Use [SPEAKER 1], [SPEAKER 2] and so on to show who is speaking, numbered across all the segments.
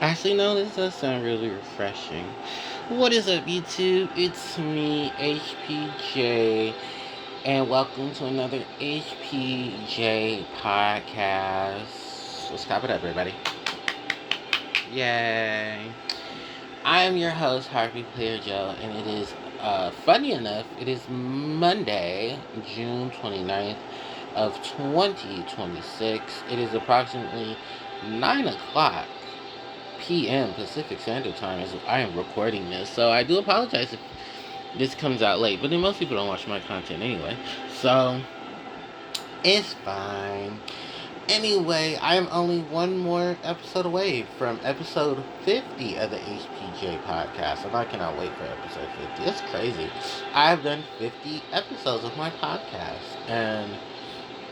[SPEAKER 1] Actually, no, this does sound really refreshing. What is up, YouTube? It's me, HPJ, and welcome to another HPJ Podcast. Let's clap it up, everybody. Yay. I am your host, Harpie Player Joe, and it is, funny enough, it is Monday, June 29th of 2026. It is approximately 9 o'clock p.m. Pacific Standard Time as I am recording this. So I do apologize if this comes out late, but then most people don't watch my content anyway. So it's fine. Anyway, I am only one more episode away from episode 50 of the HPJ podcast, and I cannot wait for episode 50. It's crazy. I've done 50 episodes of my podcast, and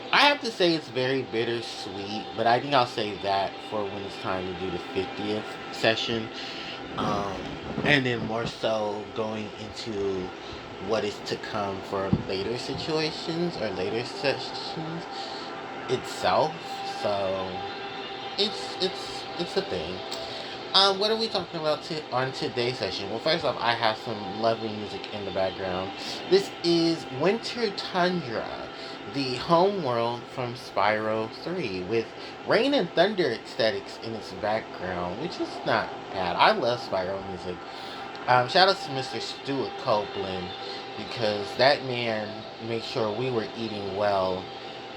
[SPEAKER 1] I have to say it's very bittersweet, but I think I'll save that for when it's time to do the 50th session. Um, and then more so going into what is to come for later situations or later sessions itself. So it's a thing. What are we talking about on today's session? Well, first off, I have some lovely music in the background. This is Winter Tundra, the home world from Spyro 3, with rain and thunder aesthetics in its background, which is not bad. I love Spyro music. Shout out to Mr. Stuart Copeland, because that man made sure we were eating well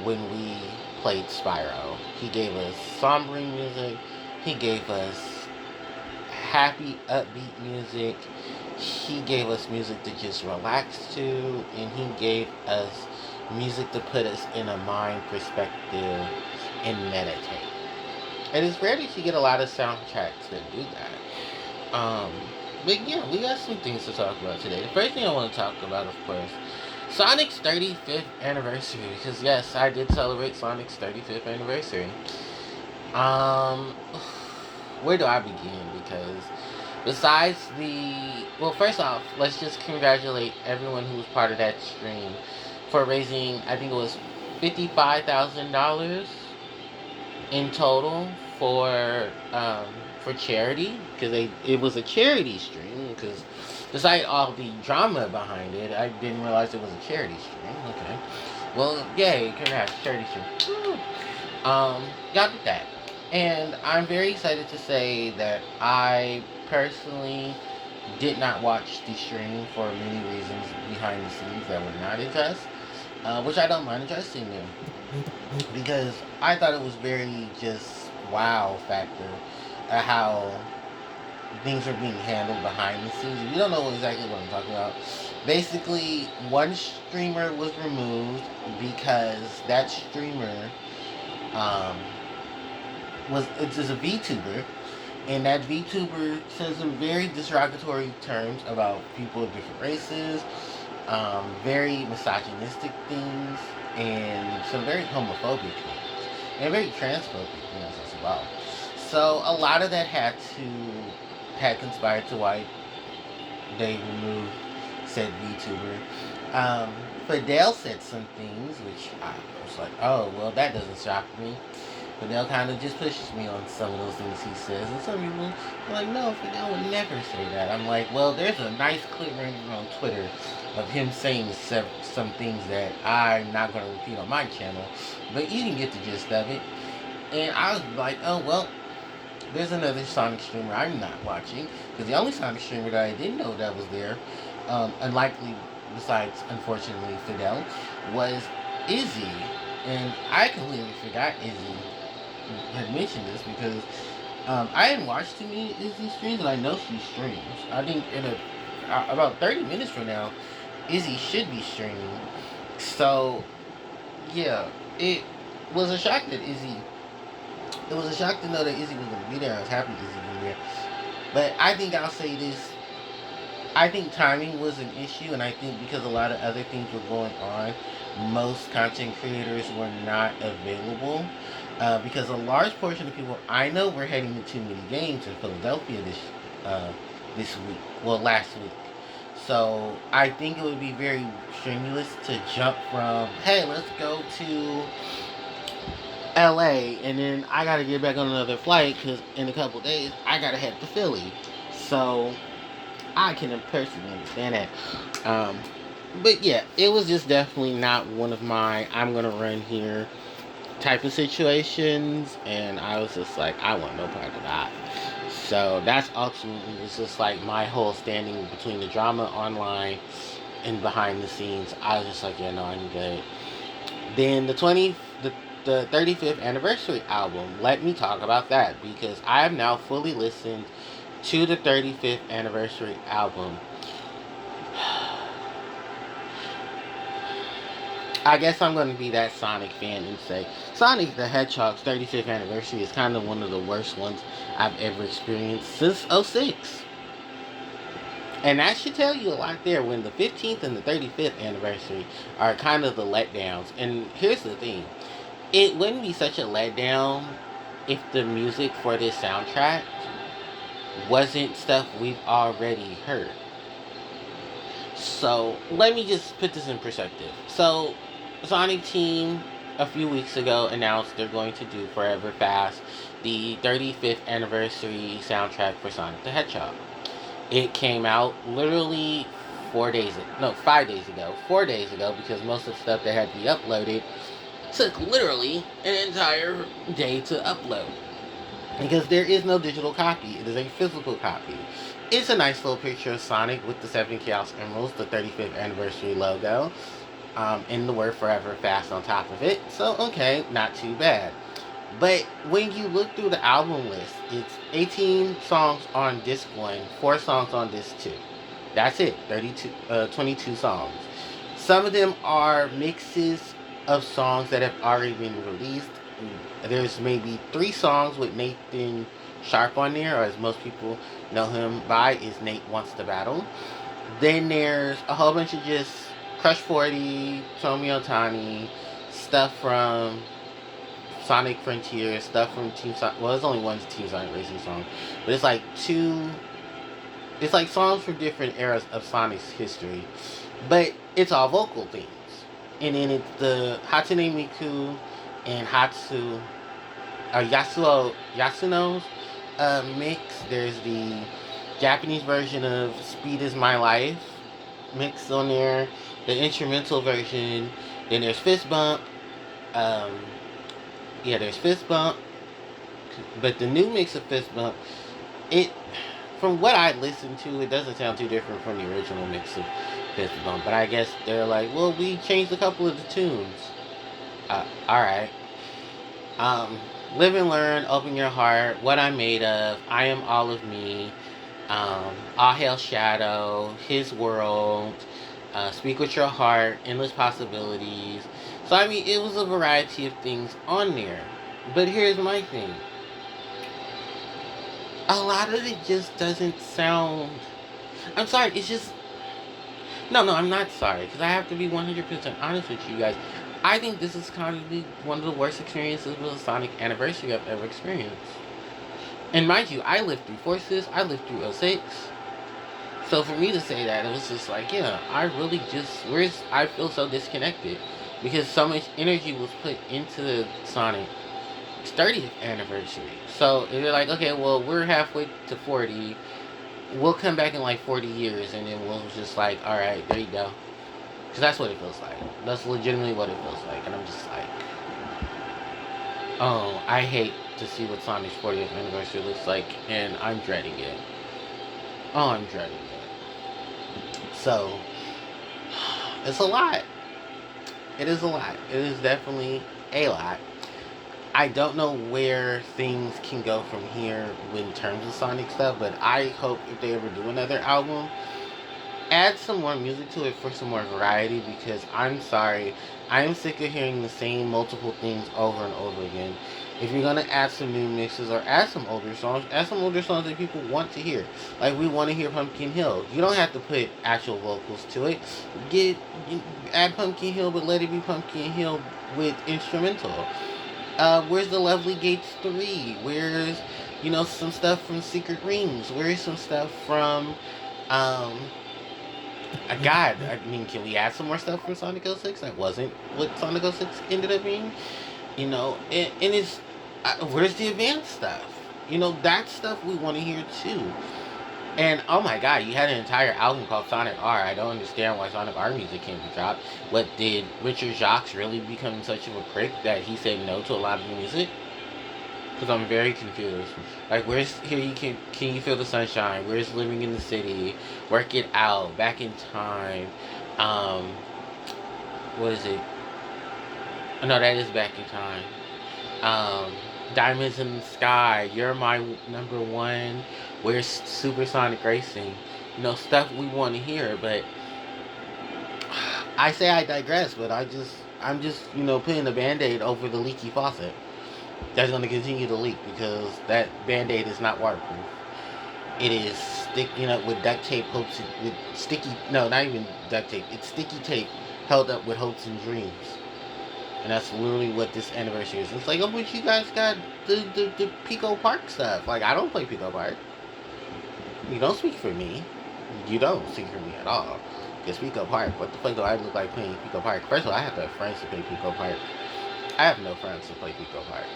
[SPEAKER 1] when we played Spyro. He gave us sombering music. He gave us happy, upbeat music. He gave us music to just relax to, and he gave us music to put us in a mind perspective and meditate. And it's rare that you get a lot of soundtracks that do that. But yeah, we got some things to talk about today. The first thing I want to talk about, of course, Sonic's 35th anniversary. Because yes, I did celebrate Sonic's 35th anniversary. Um, where do I begin? Because besides well, first off, let's just congratulate everyone who was part of that stream for raising, I think it was $55,000 in total for charity, because it was a charity stream. Because despite all the drama behind it, I didn't realize it was a charity stream. Okay, well, yay, congrats, charity stream. Woo. Y'all did that. And I'm very excited to say that I personally did not watch the stream for many reasons behind the scenes that were not addressed, which I don't mind addressing them. Because I thought it was very just wow factor at how things are being handled behind the scenes. If you don't know exactly what I'm talking about, basically one streamer was removed because that streamer um, it's just a VTuber, and that VTuber says some very derogatory terms about people of different races, very misogynistic things, and some very homophobic things, and very transphobic things as well. So a lot of that had conspired to why they removed said VTuber. Fidel said some things which I was like, oh well, that doesn't shock me. Fidel kind of just pushes me on some of those things he says, and some people are like, no, Fidel would never say that. I'm like, well, there's a nice clip running on Twitter of him saying some things that I'm not going to repeat on my channel, but you can get the gist of it. And I was like, oh well, there's another Sonic streamer I'm not watching, because the only Sonic streamer that I didn't know that was there, unlikely besides unfortunately Fidel, was Izzy. And I completely forgot Izzy had mentioned this, because I hadn't watched too many Izzy streams, and I know she streams. I think in about 30 minutes from now, Izzy should be streaming. So yeah, it was a shock that Izzy. It was a shock to know that Izzy was going to be there. I was happy Izzy was there. But I think I'll say this. I think timing was an issue, and I think because a lot of other things were going on, most content creators were not available. Because a large portion of people I know were heading to too many games in Philadelphia this week. Well, last week. So I think it would be very strenuous to jump from, hey, let's go to LA, and then I gotta get back on another flight because in a couple days I gotta head to Philly. So I can personally understand that. But yeah, it was just definitely not one of my I'm gonna run here type of situations, and I was just like, I want no part of that. So that's ultimately it's just like my whole standing between the drama online and behind the scenes. I was just like, yeah, no, I'm good. Then the 35th anniversary album. Let me talk about that because I have now fully listened to the 35th anniversary album. I guess I'm going to be that Sonic fan and say Sonic the Hedgehog's 35th anniversary is kind of one of the worst ones I've ever experienced since '06. And that should tell you a lot there when the 15th and the 35th anniversary are kind of the letdowns. And here's the thing, it wouldn't be such a letdown if the music for this soundtrack wasn't stuff we've already heard. So let me just put this in perspective. So Sonic Team a few weeks ago announced they're going to do Forever Fast, the 35th anniversary soundtrack for Sonic the Hedgehog. It came out literally 5 days ago. 4 days ago, because most of the stuff that had to be uploaded took literally an entire day to upload. Because there is no digital copy, it is a physical copy. It's a nice little picture of Sonic with the 7 Chaos Emeralds, the 35th anniversary logo, and the word Forever Fast on top of it. So, okay, not too bad. But when you look through the album list, it's 18 songs on disc 1, 4 songs on disc 2. That's it, 22 songs. Some of them are mixes of songs that have already been released. There's maybe 3 songs with Nathan Sharp on there, or as most people know him by, is Nate Wants to Battle. Then there's a whole bunch of just Crush 40, Tomi Otani, stuff from Sonic Frontier, stuff from Team Sonic. Well, there's only one Team Sonic Racing song, but it's like it's like songs from different eras of Sonic's history, but it's all vocal themes. And then it's the Hatsune Miku and Yasuno's mix. There's the Japanese version of Speed Is My Life mix on there, the instrumental version. Then there's Fist Bump. There's Fist Bump. But the new mix of Fist Bump, it, from what I listened to, it doesn't sound too different from the original mix of Fist Bump. But I guess they're like, well, we changed a couple of the tunes. Alright. Live and Learn, Open Your Heart, What I'm Made Of, I Am All of Me, All Hail Shadow, His World, Speak With Your Heart, Endless Possibilities. So, I mean, it was a variety of things on there. But here's my thing. A lot of it just doesn't sound... I'm sorry, it's just... No, I'm not sorry, because I have to be 100% honest with you guys. I think this is kind of one of the worst experiences with a Sonic anniversary I've ever experienced. And mind you, I lived through Forces, I lived through '06. So for me to say that, it was just like, yeah, I really just, I feel so disconnected. Because so much energy was put into Sonic's 30th anniversary. So they're like, okay, well, we're halfway to 40. We'll come back in like 40 years, and then we'll just like, alright, there you go. Because that's what it feels like. That's legitimately what it feels like. And I'm just like, oh, I hate to see what Sonic's 40th anniversary looks like, and I'm dreading it. Oh, I'm dreading it. So, it's a lot. It is a lot. It is definitely a lot. I don't know where things can go from here in terms of Sonic stuff, but I hope if they ever do another album, add some more music to it for some more variety, because I'm sorry, I am sick of hearing the same multiple things over and over again. If you're gonna add some new mixes or add some older songs that people want to hear. Like, we want to hear Pumpkin Hill. You don't have to put actual vocals to it. Add Pumpkin Hill, but let it be Pumpkin Hill with instrumental. Where's the Lovely Gates 3? Where's, some stuff from Secret Rings? Where's some stuff from, God, I mean, can we add some more stuff from Sonic 06? That wasn't what Sonic 06 ended up being. And it's where's the advanced stuff? That stuff we want to hear too. And oh my god, you had an entire album called Sonic R. I don't understand why Sonic R music can't be dropped. What, did Richard Jacques really become such of a prick that he said no to a lot of the music? Because I'm very confused. Like, where's Here You Can You Feel the Sunshine? Where's Living in the City? Work It Out, Back in Time. What is it? No, that is Back in Time. Diamonds in the Sky, You're My Number One, Where's Supersonic Racing? Stuff we want to hear, but I say I digress, but I'm just, putting a band-aid over the leaky faucet. That's going to continue to leak because that band-aid is not waterproof. It is with duct tape, with sticky, no, not even duct tape, it's sticky tape held up with hopes and dreams. And that's literally what this anniversary is. It's like, oh, but you guys got the Pico Park stuff. Like, I don't play Pico Park. You don't speak for me. You don't speak for me at all. Because Pico Park, what the fuck do I look like playing Pico Park? First of all, I have to have friends to play Pico Park. I have no friends to play Pico Park.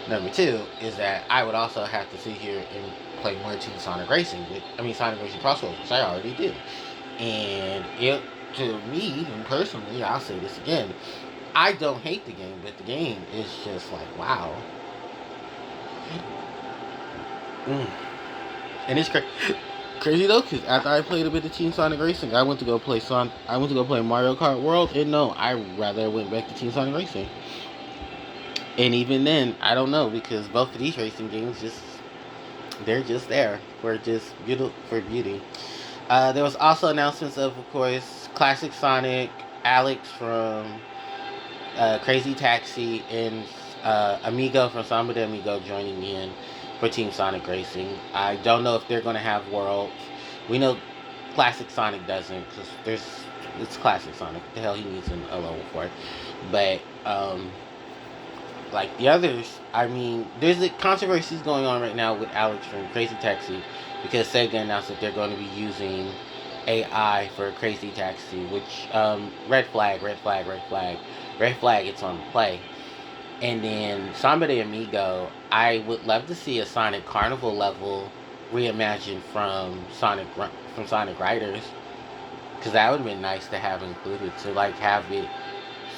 [SPEAKER 1] Number two is that I would also have to sit here and play more Team Sonic Racing. Sonic Racing Crossroads, which I already do. And to me, and personally, I'll say this again, I don't hate the game, but the game is just like, wow. And it's crazy though, because after I played a bit of Team Sonic Racing, I went to go play Mario Kart World, and no, I rather went back to Team Sonic Racing. And even then, I don't know, because both of these racing games they're just there for just beauty. There was also announcements of course, Classic Sonic, Alex from Crazy Taxi, and Amigo from Samba de Amigo joining in for Team Sonic Racing. I don't know if they're going to have worlds. We know Classic Sonic doesn't, because it's Classic Sonic. What the hell he needs a level for it. But like the others, there's the controversies going on right now with Alex from Crazy Taxi, because Sega announced that they're going to be using AI for Crazy Taxi, which red flag, it's on the play. And then Samba de Amigo, I would love to see a Sonic Carnival level reimagined from Sonic Riders, because that would have been nice to have included, to like have it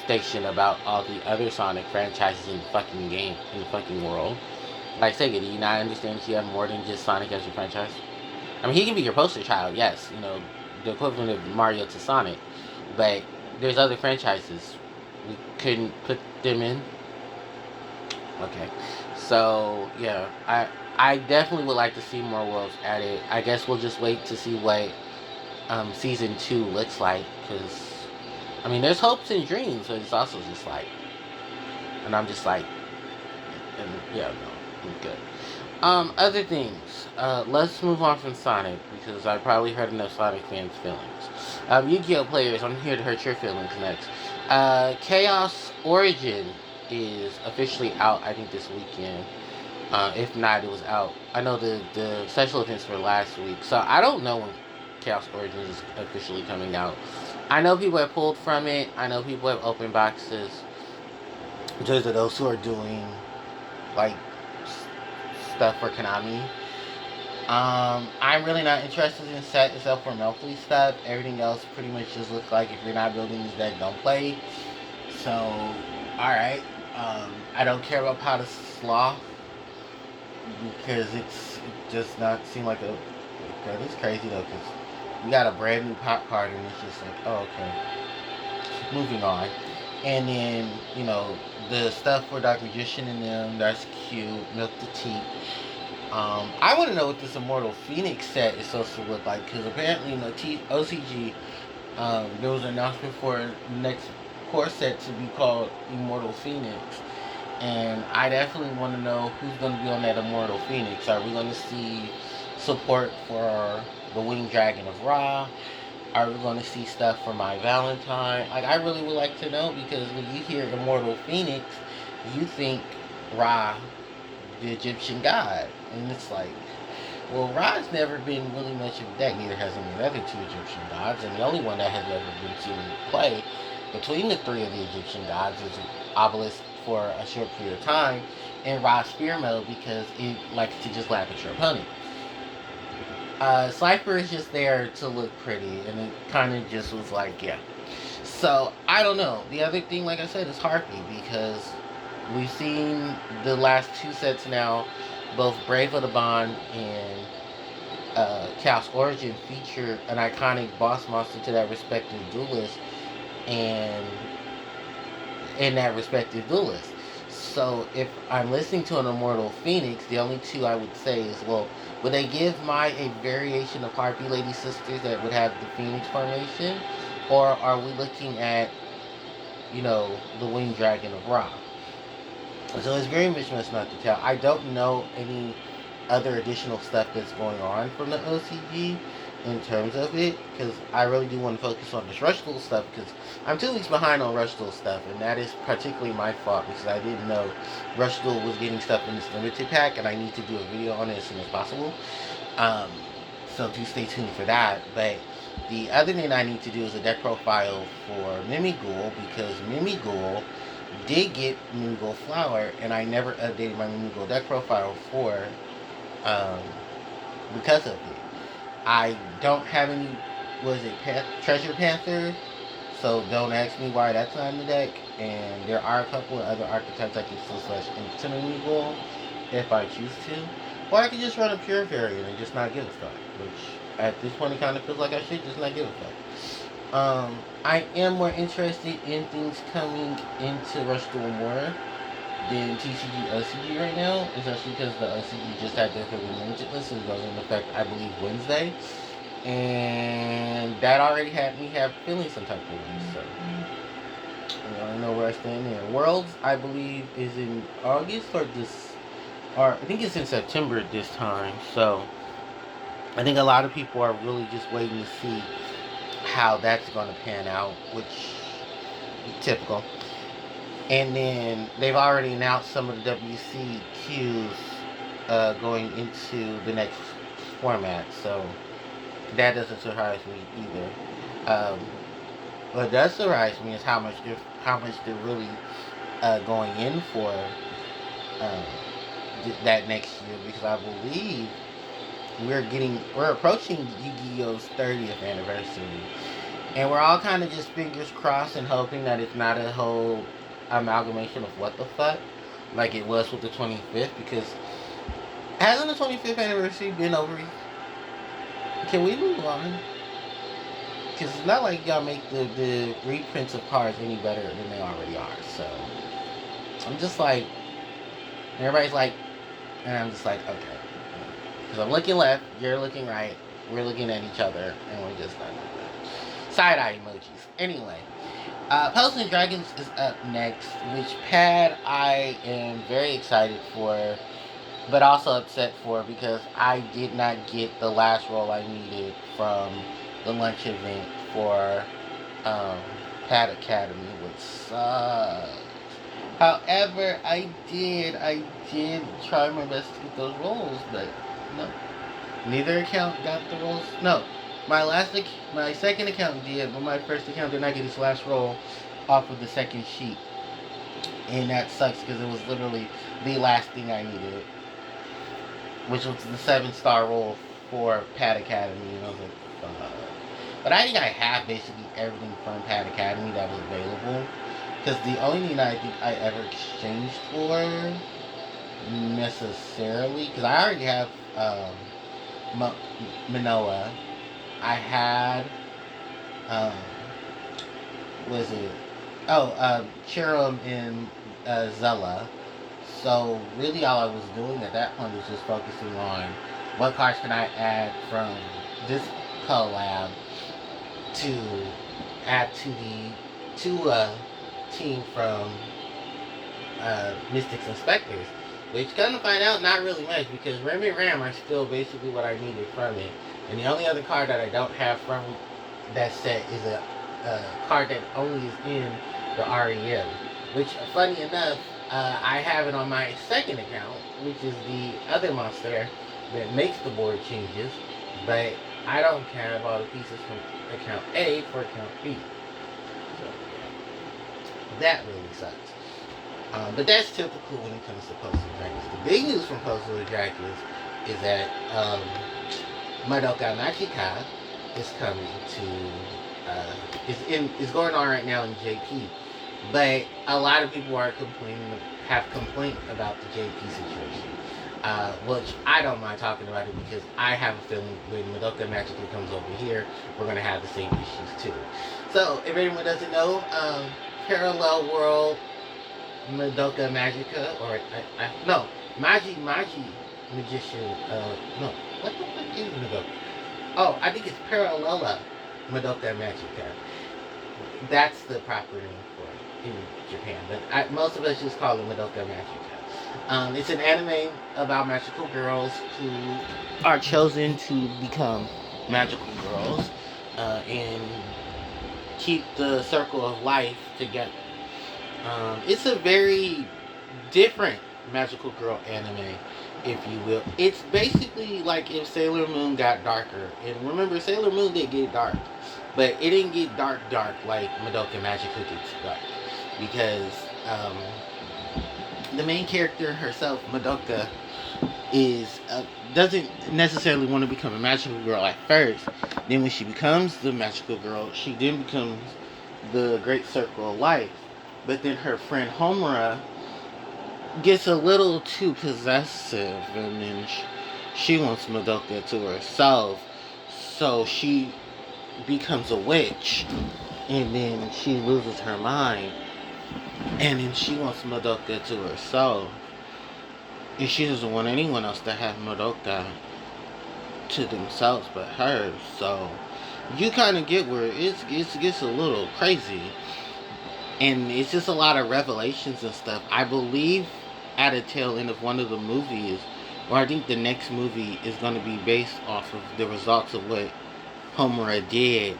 [SPEAKER 1] station about all the other Sonic franchises in the fucking game, in the fucking world. Like, Sega, do you not understand that you have more than just Sonic as your franchise? He can be your poster child, yes, the equivalent of Mario to Sonic, but there's other franchises. We couldn't put them in. Okay, so yeah, I definitely would like to see more worlds added. I guess we'll just wait to see what season 2 looks like, because there's hopes and dreams, but it's also just like, and I'm just like, and yeah, no, I'm good. Other things. Let's move on from Sonic, because I probably hurt enough Sonic fans' feelings. Yu-Gi-Oh players, I'm here to hurt your feelings next. Chaos Origin is officially out, I think, this weekend. If not, it was out. I know the special events were last week, so I don't know when Chaos Origins is officially coming out. I know people have pulled from it. I know people have opened boxes. Just of those who are doing like stuff for Konami. I'm really not interested in set except for monthly stuff. Everything else pretty much just looks like if you're not building this deck, don't play. So, alright. I don't care about Pot of Sloth, because it does not seem like a... God, it's crazy though, because we got a brand new pop card and it's just like, oh, okay. Moving on. And then, the stuff for Dark Magician and them, that's cute. Milk the Tea. I want to know what this Immortal Phoenix set is supposed to look like, because apparently in the OCG, there was an announcement for the next core set to be called Immortal Phoenix. And I definitely want to know who's going to be on that Immortal Phoenix. Are we going to see support for the Winged Dragon of Ra? Are we going to see stuff for My Valentine? Like, I really would like to know, because when you hear Immortal Phoenix, you think Ra, the Egyptian god. And it's like, well, Ra's never been really much of a deck. Neither has any of the other two Egyptian gods. And the only one that has ever been seen play between the three of the Egyptian gods is Obelisk for a short period of time in raw spear mode because it likes to just laugh at your opponent. Slifer is just there to look pretty, and it kind of just was like, yeah. So, I don't know. The other thing, like I said, is Harpie, because we've seen the last 2 sets now, both Brave of the Bond and Chaos Origin feature an iconic boss monster to that respective duelist, and in that respective duelist. So if I'm listening to an Immortal Phoenix, the only 2 I would say is, well, would they give Mai a variation of Harpie Lady Sisters that would have the Phoenix formation? Or are we looking at, the Winged Dragon of Ra? So it's very mismatched not to tell. I don't know any other additional stuff that's going on from the OCG in terms of it, because I really do want to focus on this Rush Duel stuff, because I'm 2 weeks behind on Rush Duel stuff, and that is particularly my fault, because I didn't know Rush Duel was getting stuff in this limited pack, and I need to do a video on it as soon as possible. So do stay tuned for that. But the other thing I need to do is a deck profile for Mimighoul, because Mimighoul did get Mimighoul Flower, and I never updated my Mimighoul deck profile because of it. I don't have any, Treasure Panther, so don't ask me why that's not in the deck, and there are a couple of other archetypes I can still slash into Mimighoul if I choose to, or I can just run a pure variant and just not give a fuck, which at this point it kind of feels like I should just not give a fuck. I am more interested in things coming into Rush Duel more than TCG OCG right now, especially because the OCG just had their Philly limited list, and it goes into effect, I believe, Wednesday, and that already had me feeling some type of way. So I know where I stand there. Worlds, I believe, is in August or I think it's in September this time. So I think a lot of people are really just waiting to see how that's going to pan out, which is typical. And then they've already announced some of the WCQs going into the next format, so that doesn't surprise me either. What does surprise me is how much they're really going in for that next year, because I believe we're approaching Yu-Gi-Oh's 30th anniversary, and we're all kind of just fingers crossed and hoping that it's not a whole amalgamation of what the fuck like it was with the 25th, because hasn't the 25th anniversary been over? Can we move on? Because it's not like y'all make the reprints of cards any better than they already are. So I'm just like, everybody's like, and I'm just like, okay, because I'm looking left, you're looking right, we're looking at each other, and we're just not doing that. Side eye emojis. Anyway, Puzzles and Dragons is up next, which pad I am very excited for, but also upset for, because I did not get the last roll I needed from the lunch event for Pad Academy, which sucks. However, I did try my best to get those rolls, but no. Neither account got the rolls. No. My second account did, but my first account did not get its last roll off of the second sheet. And that sucks, because it was literally the last thing I needed, which was the 7-star roll for Pad Academy. And I was like, fuck. But I think I have basically everything from Pad Academy that was available. Because the only thing I think I ever exchanged for, necessarily, because I already have Manoa. I had, Cherum and Zella. So really all I was doing at that point was just focusing on what cards can I add from this collab to add to a team from Mystics and Spectres. Which, come to find out, not really much, because Rim and Ram are still basically what I needed from it. And the only other card that I don't have from that set is a card that only is in the REM. Which, funny enough, I have it on my second account, which is the other monster that makes the board changes. But I don't have all the pieces from account A for account B. So, yeah. That really sucks. But that's typical when it comes to Postal Dragons. The big news from Postal Dragons is that Madoka Magica is coming to is going on right now in JP. But a lot of people have complaint about the JP situation. Which I don't mind talking about it because I have a feeling when Madoka Magica comes over here, we're gonna have the same issues too. So if anyone doesn't know, Parallel World Madoka Magica, or no, Magi Magician. No, what the fuck is Madoka? Oh, I think it's Parallela Madoka Magica. That's the proper name for it in Japan, but most of us just call it Madoka Magica. It's an anime about magical girls who are chosen to become magical girls and keep the circle of life together. It's a very different magical girl anime, if you will. It's basically like if Sailor Moon got darker. And remember, Sailor Moon did get dark, but it didn't get dark like Madoka Magica gets dark. Because the main character herself, Madoka, doesn't necessarily want to become a magical girl at first. Then when she becomes the magical girl, she then becomes the Great Circle of Life. But then her friend Homura gets a little too possessive, and then she wants Madoka to herself. So she becomes a witch, and then she loses her mind, and then she wants Madoka to herself. And she doesn't want anyone else to have Madoka to themselves but her. So you kind of get where it gets a little crazy. And it's just a lot of revelations and stuff. I believe at the tail end of one of the movies, or I think the next movie is going to be based off of the results of what Homura did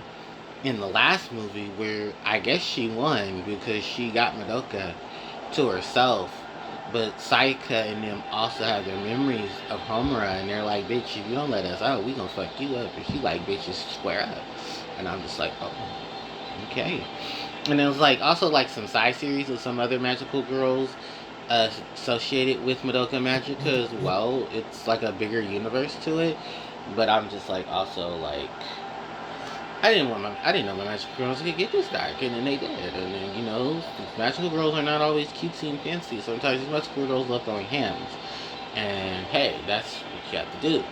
[SPEAKER 1] in the last movie, where I guess she won because she got Madoka to herself. But Saika and them also have their memories of Homura, and they're like, bitch, if you don't let us out, we gonna fuck you up. And she like, bitch, just square up. And I'm just like, oh, okay. And it was like also like some side series of some other magical girls associated with Madoka Magica as well. It's like a bigger universe to it. But I'm just like also like I didn't know my magical girls could get this dark, and then they did. And then, you know, magical girls are not always cutesy and fancy. Sometimes these magical girls love throwing hands. And hey, that's what you have to do.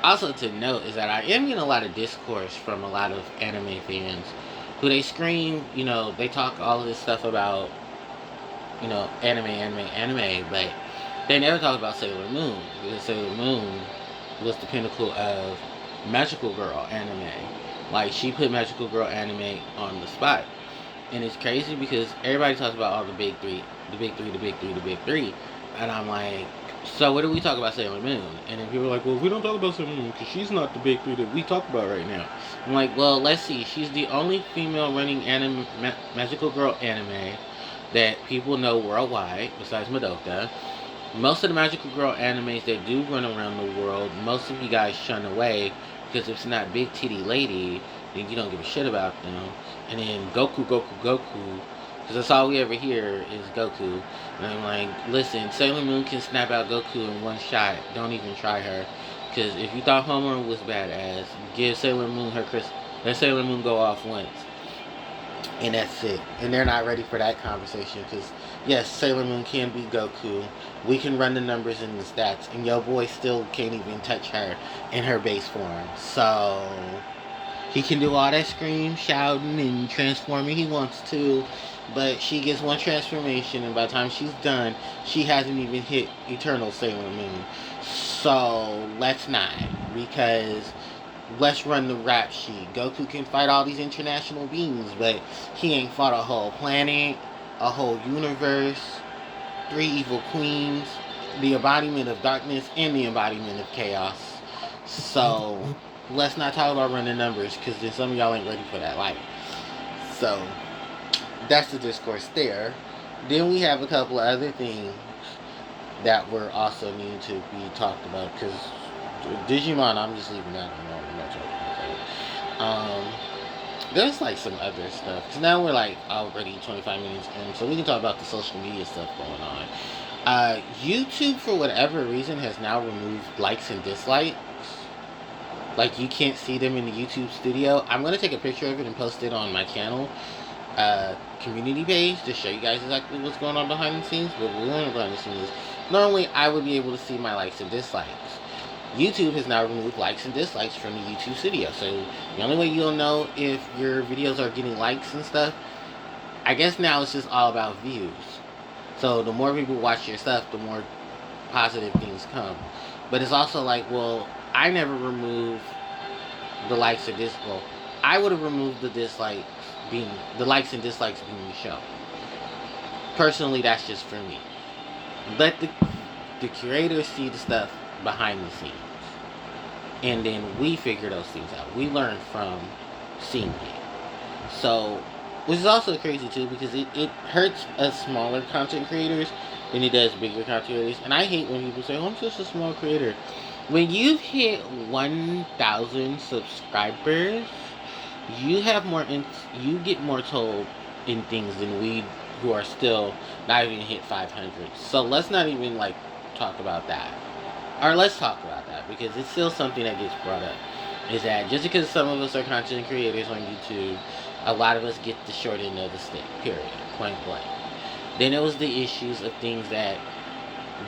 [SPEAKER 1] Also to note is that I am getting a lot of discourse from a lot of anime fans who they scream, you know, they talk all of this stuff about, you know, anime, but they never talk about Sailor Moon, because Sailor Moon was the pinnacle of magical girl anime. Like, she put magical girl anime on the spot. And it's crazy because everybody talks about all the big three. And I'm like, so what do we talk about Sailor Moon? And then people are like, well, we don't talk about Sailor Moon because she's not the big three that we talk about right now. I'm like, well, let's see. She's the only female running magical girl anime that people know worldwide, besides Madoka. Most of the magical girl animes that do run around the world, most of you guys shun away because if it's not big titty lady, then you don't give a shit about them. And then Goku, because that's all we ever hear is Goku. And I'm like, listen, Sailor Moon can snap out Goku in one shot. Don't even try her. Because if you thought Homer was badass, give Sailor Moon her let Sailor Moon go off once. And that's it. And they're not ready for that conversation. Because, yes, Sailor Moon can be Goku. We can run the numbers and the stats. And your boy still can't even touch her in her base form. So he can do all that scream, shouting, and transforming he wants to. But she gets one transformation, and by the time she's done, she hasn't even hit Eternal Sailor Moon. So, let's not. Because let's run the rap sheet. Goku can fight all these international beings, but he ain't fought a whole planet, a whole universe, 3 evil queens, the embodiment of darkness, and the embodiment of chaos. So, let's not talk about running numbers, because then some of y'all ain't ready for that life. So, that's the discourse there. Then we have a couple of other things that were also needing to be talked about, because Digimon, I'm just leaving that alone. I'm not talking about that. There's like some other stuff. Cause now we're like already 25 minutes in, so we can talk about the social media stuff going on. YouTube, for whatever reason, has now removed likes and dislikes. Like, you can't see them in the YouTube studio. I'm gonna take a picture of it and post it on my channel community page to show you guys exactly what's going on behind the scenes. But we're going behind the scenes. Normally, I would be able to see my likes and dislikes. YouTube has now removed likes and dislikes from the YouTube studio. So the only way you'll know if your videos are getting likes and stuff, I guess now it's just all about views. So the more people watch your stuff, the more positive things come. But it's also like, well, I never removed the likes or well, I would have removed the likes and dislikes being shown. Personally, that's just for me. Let the curators see the stuff behind the scenes, and then we figure those things out. We learn from seeing it. So, which is also crazy too, because it hurts us smaller content creators than it does bigger content creators. And I hate when people say, "Oh, I'm just a small creator." When you've hit 1,000 subscribers, you have you get more told in things than we, who are still not even hit 500. So let's not even like talk about that. Or let's talk about that, because it's still something that gets brought up. Is that just because some of us are content creators on YouTube, a lot of us get the short end of the stick, period, point blank. Then it was the issues of things that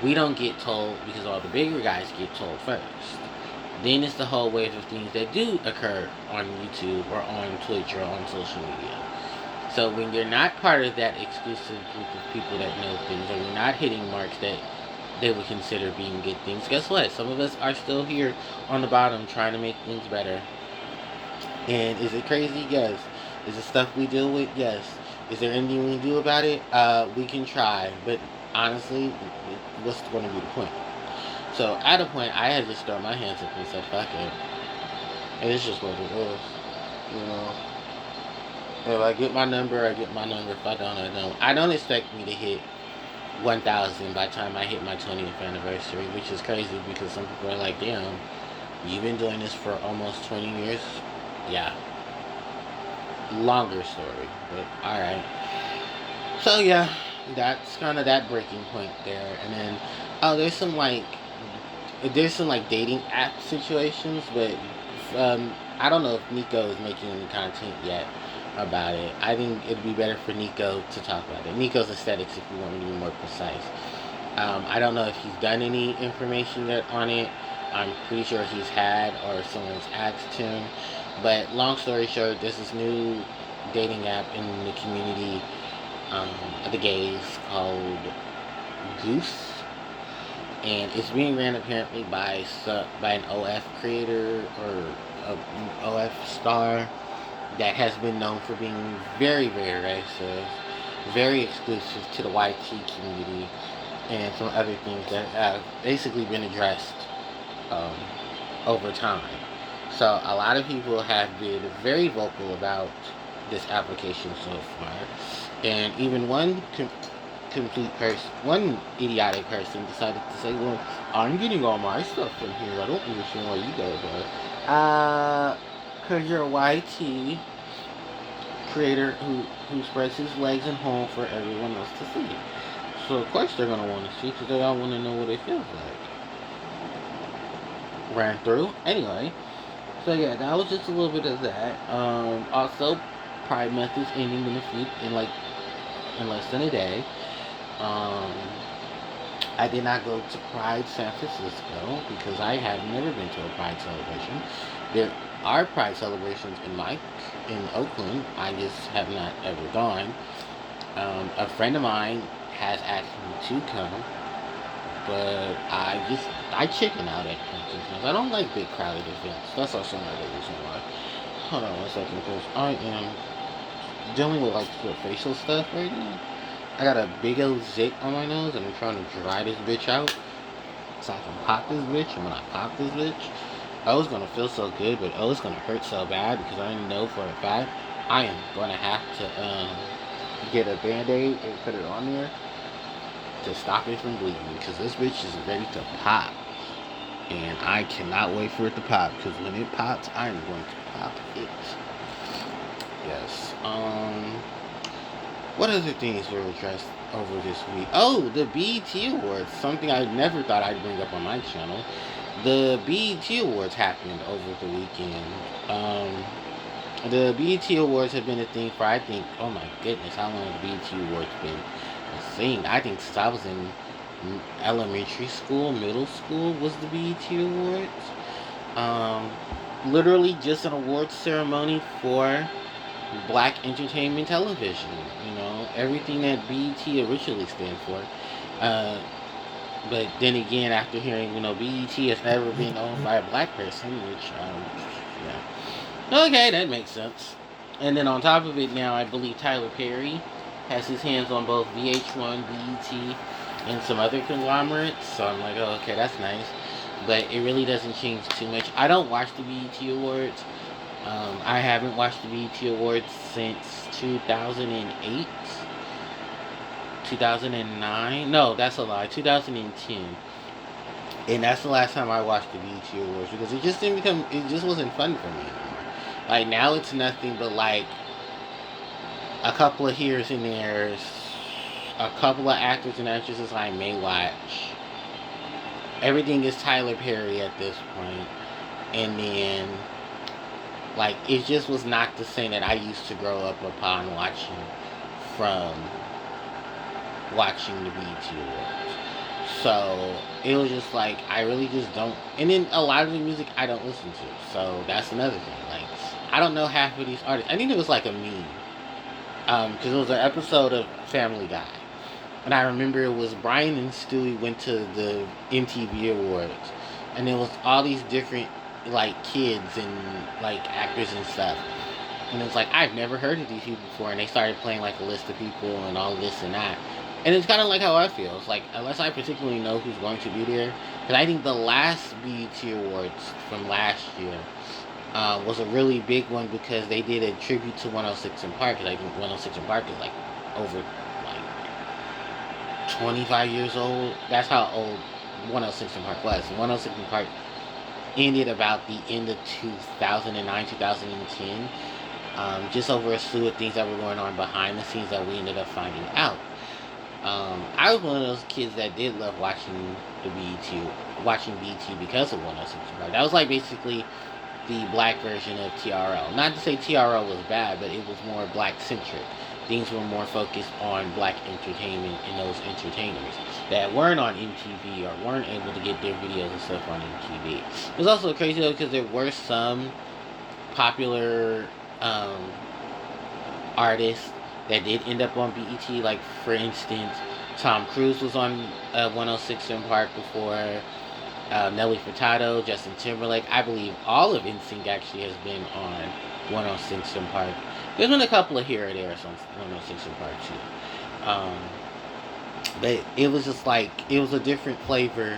[SPEAKER 1] we don't get told because all the bigger guys get told first. Then it's the whole wave of things that do occur on YouTube or on Twitch or on social media. So when you're not part of that exclusive group of people that know things, or you're not hitting marks that they would consider being good things, guess what? Some of us are still here on the bottom trying to make things better. And is it crazy? Yes. Is it stuff we deal with? Yes. Is there anything we can do about it? We can try, but honestly, what's going to be the point? So at a point, I had to just throw my hands up and said, fuck it. And it's just what it is, you know. If I get my number, I get my number. If I don't, I don't. I don't expect me to hit 1,000 by the time I hit my 20th anniversary, which is crazy because some people are like, damn, you've been doing this for almost 20 years? Yeah. Longer story, but alright. So yeah, that's kind of that breaking point there. And then, there's some dating app situations, but I don't know if Nico is making any content yet about it. I think it'd be better for Nico to talk about it. Nico's aesthetics, if you want me to be more precise. I don't know if he's done any information yet on it. I'm pretty sure he's had, or someone's asked him. But long story short, there's this new dating app in the community of the gays called Goose. And it's being ran apparently by an OF creator or a OF star that has been known for being very, very racist, very exclusive to the YT community, and some other things that have basically been addressed over time. So a lot of people have been very vocal about this application so far, and even one idiotic person decided to say, well, I'm getting all my stuff from here. I don't understand why you guys are. Because you're a YT creator who spreads his legs and home for everyone else to see. So of course they're going to want to see, because they all want to know what it feels like. Ran through. Anyway, so yeah, that was just a little bit of that. Also, Pride Month is ending in less than a day. I did not go to Pride San Francisco because I have never been to a Pride celebration. There are Pride celebrations in Oakland. I just have not ever gone. A friend of mine has asked me to come, but I chicken out at conventions. I don't like big crowded events. That's also another reason why. Hold on one second, because I am dealing with the facial stuff right now. I got a big old zit on my nose, and I'm trying to dry this bitch out so I can pop this bitch. And when I pop this bitch, it's gonna feel so good, but it's gonna hurt so bad, because I know for a fact I am gonna have to get a band-aid and put it on there to stop it from bleeding, because this bitch is ready to pop, and I cannot wait for it to pop, because when it pops, I am going to pop it. Yes. What other things were addressed over this week? Oh, the BET Awards. Something I never thought I'd bring up on my channel. The BET Awards happened over the weekend. The BET Awards have been a thing for, I think, oh my goodness, how long have the BET Awards been a thing? I think since I was in elementary school, middle school was the BET Awards. Literally just an awards ceremony for black entertainment television. You know, everything that BET originally stand for. But then again, after hearing, BET has never been owned by a black person, which, yeah. Okay, that makes sense. And then on top of it now, I believe Tyler Perry has his hands on both VH1, BET, and some other conglomerates. So I'm like, oh, okay, that's nice. But it really doesn't change too much. I don't watch the BET Awards. I haven't watched the BET Awards since 2008. 2009? No, that's a lie. 2010. And that's the last time I watched the BET Awards because it just it just wasn't fun for me anymore. Like, now it's nothing but like a couple of here's and there's, a couple of actors and actresses I may watch. Everything is Tyler Perry at this point. And then, like, it just was not the same that I used to grow up upon watching from watching the BET Awards. So it was just like, I really just don't. And then a lot of the music I don't listen to. So that's another thing. Like, I don't know half of these artists. I think it was like a meme. Because it was an episode of Family Guy. And I remember it was Brian and Stewie went to the MTV Awards. And there was all these different, like, kids and, like, actors and stuff. And it was like, I've never heard of these people before. And they started playing, like, a list of people and all this and that. And it's kind of like how I feel. It's like, unless I particularly know who's going to be there. Because I think the last BET Awards from last year was a really big one because they did a tribute to 106 in Park. Because I think 106 in Park is, like, over, like, 25 years old. That's how old 106 in Park was. 106 in Park ended about the end of 2009, 2010. Just over a slew of things that were going on behind the scenes that we ended up finding out. I was one of those kids that did love watching BET because of 106 in Park. That was like basically the black version of TRL. Not to say TRL was bad, but it was more black centric. Things were more focused on black entertainment and those entertainers that weren't on MTV or weren't able to get their videos and stuff on MTV. It was also crazy though because there were some popular artists that did end up on BET. Like, for instance, Tom Cruise was on 106 in Park before. Nelly Furtado, Justin Timberlake. I believe all of NSYNC actually has been on 106 in Park. There's been a couple of here or there on 106 in Park too. But it was just like, it was a different flavor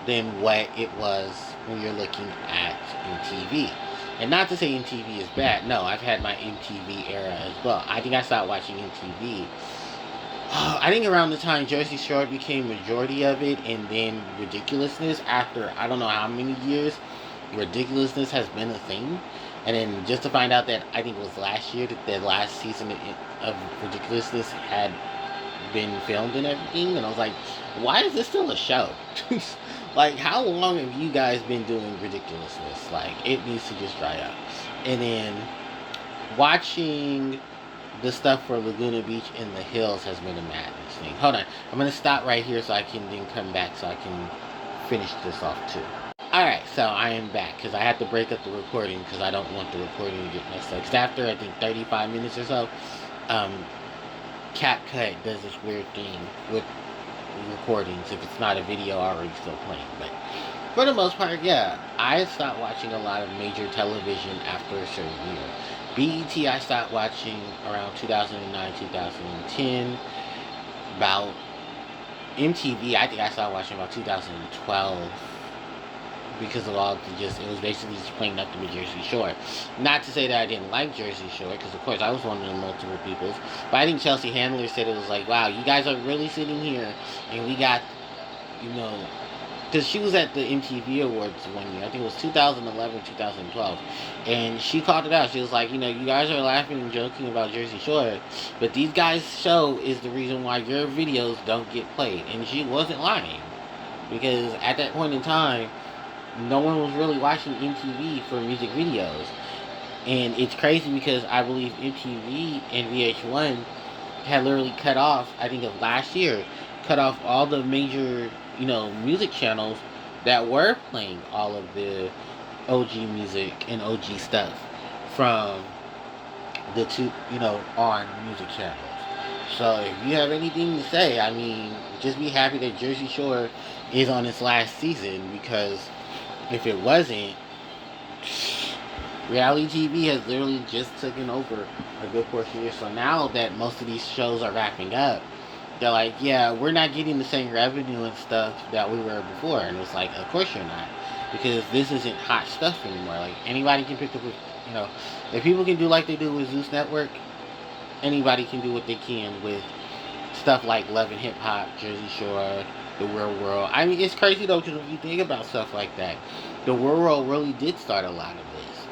[SPEAKER 1] than what it was when you're looking at MTV. And not to say MTV is bad. No, I've had my MTV era as well. I think I stopped watching MTV. I think around the time Jersey Shore became majority of it, and then Ridiculousness, after I don't know how many years, Ridiculousness has been a thing. And then just to find out that I think it was last year that the last season of Ridiculousness had been filmed and everything. And I was like, why is this still a show? Like, how long have you guys been doing Ridiculousness? Like, it needs to just dry up. And then watching the stuff for Laguna Beach and the Hills has been a madness thing. Hold on. I'm going to stop right here so I can then come back so I can finish this off too. Alright, so I am back because I had to break up the recording because I don't want the recording to get messed up. Because after, I think, 35 minutes or so, CapCut does this weird thing with recordings if it's not a video already still playing. But for the most part, yeah, I stopped watching a lot of major television after a certain year. BET I stopped watching around 2009, 2010. About MTV, I think I started watching about 2012 because of all the it was basically just playing nothing but Jersey Shore. Not to say that I didn't like Jersey Shore, because of course I was one of the multiple peoples. But I think Chelsea Handler said it was like, wow, you guys are really sitting here and we got, because she was at the MTV Awards one year. I think it was 2011, 2012. And she called it out. She was like, you guys are laughing and joking about Jersey Shore, but these guys' show is the reason why your videos don't get played. And she wasn't lying. Because at that point in time, no one was really watching MTV for music videos. And it's crazy because I believe MTV and VH1 had literally cut off, I think of last year, cut off all the major, music channels that were playing all of the OG music and OG stuff from the two, on music channels. So if you have anything to say, I mean, just be happy that Jersey Shore is on its last season, because if it wasn't, reality TV has literally just taken over a good portion of it. So now that most of these shows are wrapping up, they're like, yeah, we're not getting the same revenue and stuff that we were before. And it's like, of course you're not. Because this isn't hot stuff anymore. Like, anybody can pick up, if people can do like they do with Zeus Network, anybody can do what they can with stuff like Love and Hip Hop, Jersey Shore, The Real World. I mean, it's crazy though, because if you think about stuff like that, The Real World really did start a lot of this.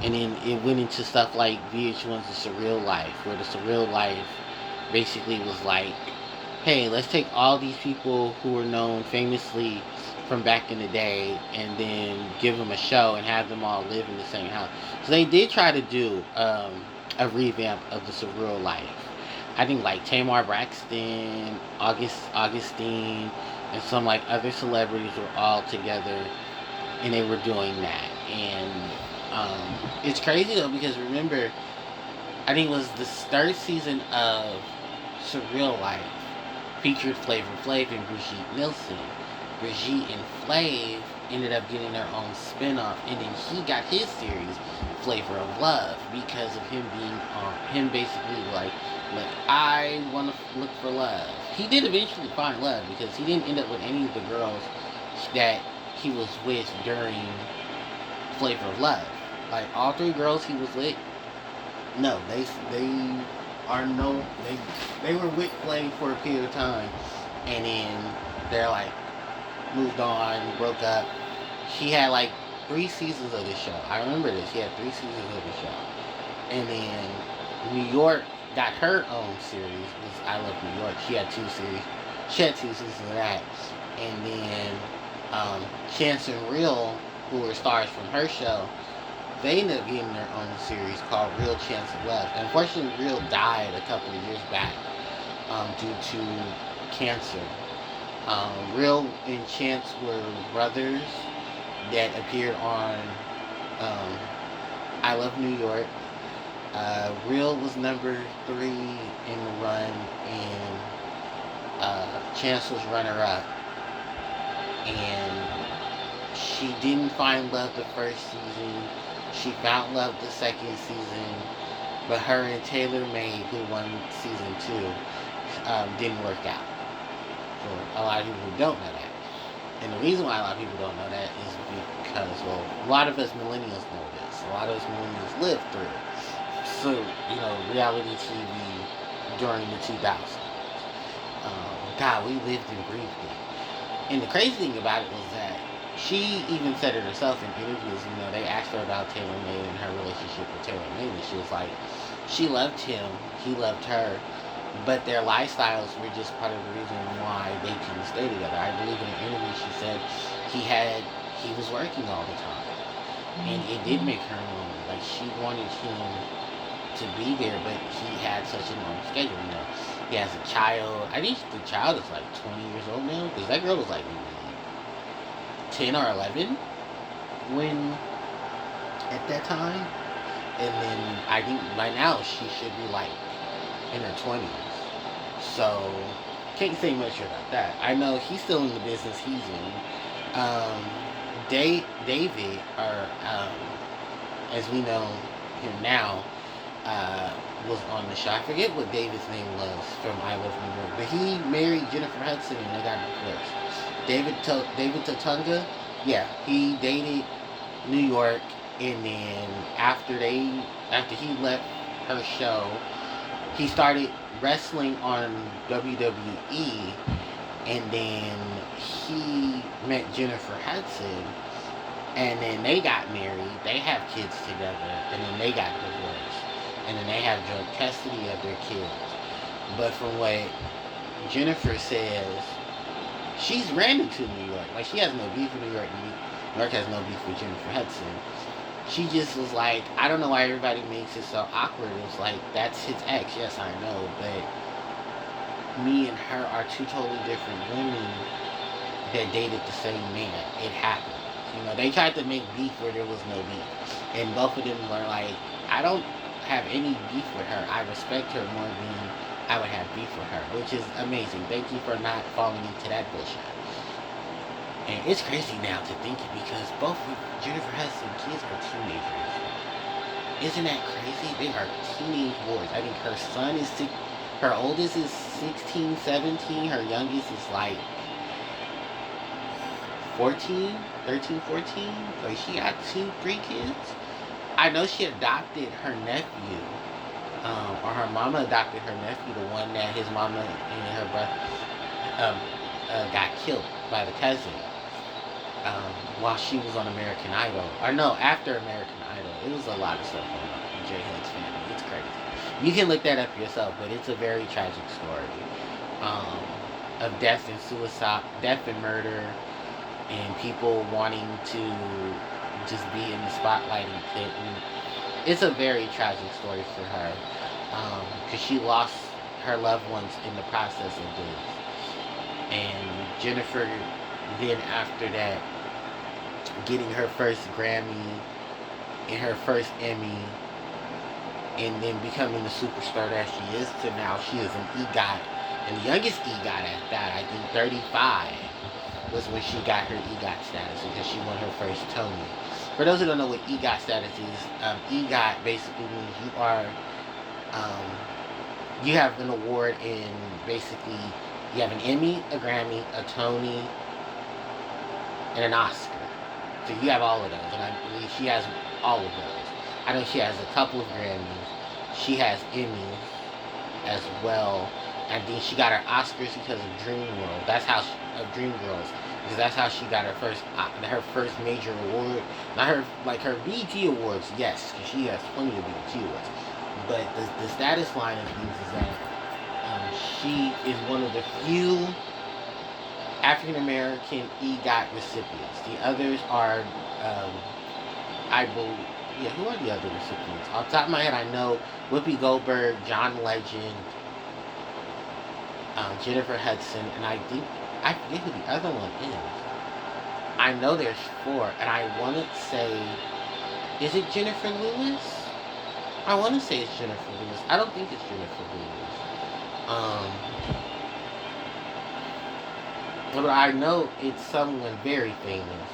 [SPEAKER 1] And then it went into stuff like VH1's The Surreal Life, where The Surreal Life basically was like, hey, let's take all these people who were known famously from back in the day and then give them a show and have them all live in the same house. So they did try to do a revamp of The Surreal Life. I think like Tamar Braxton, Augustine, and some like other celebrities were all together and they were doing that. And it's crazy though, because remember, I think it was the third season of Surreal Life featured Flavor Flav and Brigitte Nielsen. Brigitte and Flav ended up getting their own spin-off, and then he got his series, Flavor of Love, because of him being him basically like, I want to look for love. He did eventually find love, because he didn't end up with any of the girls that he was with during Flavor of Love. Like, all three girls he was with, no, they were with Flav for a period of time, and then they're like moved on, broke up. He had like 3 seasons of the show. I remember this. He had 3 seasons of the show, and then New York got her own series. It was I Love New York. She had 2 series. She had 2 seasons of that, and then Chance and Real, who were stars from her show, they ended up getting their own series called Real Chance of Love. And unfortunately, Real died a couple of years back due to cancer. Real and Chance were brothers that appeared on I Love New York. Real was number 3 in the run, and Chance was runner-up. And she didn't find love the first season. She found love the second season, but her and Taylor May, who won season 2, didn't work out. For a lot of people who don't know that. And the reason why a lot of people don't know that is because, well, a lot of us millennials know this. A lot of us millennials lived through it. So, reality TV during the 2000s. God, we lived and breathed it. And the crazy thing about it was that she even said it herself in interviews. They asked her about Taylor May and her relationship with Taylor May, and she was like, she loved him, he loved her, but their lifestyles were just part of the reason why they couldn't stay together. I believe in an interview she said he was working all the time, and it did make her lonely. Like, she wanted him to be there, but he had such a long schedule. He has a child. I think the child is like 20 years old now, because that girl was like 10 or 11 when at that time, and then I think by now she should be like in her 20s. So can't say much about that. I know he's still in the business he's in. David, or as we know him now, was on the show. I forget what David's name was from I Love New York, but he married Jennifer Hudson and they got divorced. David Totunga, yeah, he dated New York, and then after he left her show, he started wrestling on WWE, and then he met Jennifer Hudson, and then they got married. They have kids together, and then they got divorced, and then they have joint custody of their kids. But from what Jennifer says, she's random to New York. Like, she has no beef with New York. New York has no beef with Jennifer Hudson. She just was like, I don't know why everybody makes it so awkward. It was like, that's his ex. Yes, I know, but me and her are two totally different women that dated the same man. It happened. You know, they tried to make beef where there was no beef. And both of them were like, I don't have any beef with her. I respect her more than I would have beef with her, which is amazing. Thank you for not falling into that bullshit. And it's crazy now to think it, because both of Jennifer Hudson's kids are teenagers. Isn't that crazy? They are teenage boys. I think her son is her oldest is 16, 17. Her youngest is like 14, 13, 14. Like, she got 3 kids. I know she adopted her nephew. Or her mama adopted her nephew, the one that his mama and her brother got killed by the cousin while she was on American Idol. Or no, after American Idol. It was a lot of stuff going on in J Hud's family. It's crazy. You can look that up yourself, but it's a very tragic story of death and suicide, death and murder, and people wanting to just be in the spotlight and couldn't. It's a very tragic story for her, because she lost her loved ones in the process of this. And Jennifer, then after that, getting her first Grammy and her first Emmy, and then becoming the superstar that she is to now. She is an EGOT, and the youngest EGOT at that, I think 35, was when she got her EGOT status, because she won her first Tony. For those who don't know what EGOT status is, EGOT basically means you have an award in, basically, you have an Emmy, a Grammy, a Tony, and an Oscar. So you have all of those, and I believe she has all of those. I know she has a couple of Grammys. She has Emmys as well. And then she got her Oscars because of Dreamworld. That's how Dreamgirls, because that's how she got her first major award. Not her BET awards, yes, because she has plenty of BET awards. But the status line of things is that she is one of the few African American EGOT recipients. The others are, who are the other recipients? Off the top of my head, I know Whoopi Goldberg, John Legend, Jennifer Hudson, and I forget who the other one is. I know there's 4, and I want to say, is it Jennifer Lewis? I want to say it's Jennifer Lewis. I don't think it's Jennifer Lewis. But I know it's someone very famous,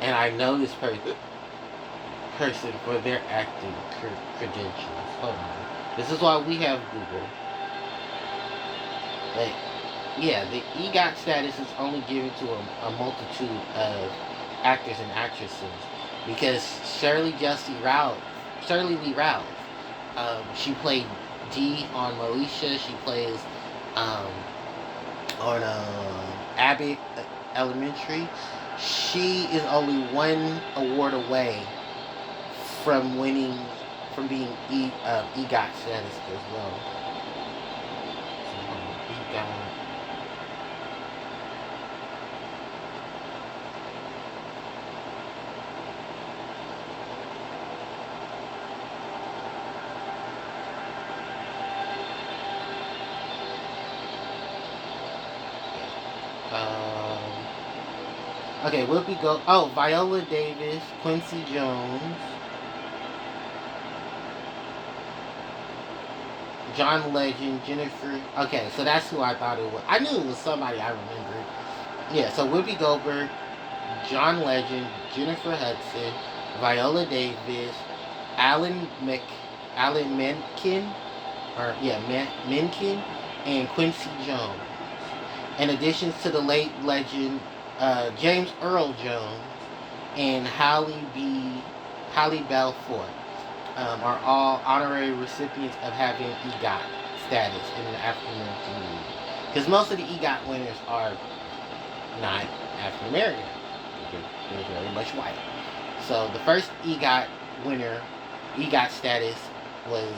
[SPEAKER 1] and I know this person for their acting credentials. Hold on. This is why we have Google. But yeah, the EGOT status is only given to a multitude of actors and actresses, because Shirley Lee Ralph, she played Dee on Moesha. She plays on Abbott Elementary. She is only one award away from being EGOT status as well. Okay, Viola Davis, Quincy Jones, John Legend, Jennifer. Okay, so that's who I thought it was. I knew it was somebody I remembered. Yeah, so Whoopi Goldberg, John Legend, Jennifer Hudson, Viola Davis, Alan Menken, Menken, and Quincy Jones. In addition to the late legend James Earl Jones and Halle Belfort are all honorary recipients of having EGOT status in the African American community. Because most of the EGOT winners are not African American. They're very much white. So the first EGOT winner, EGOT status, was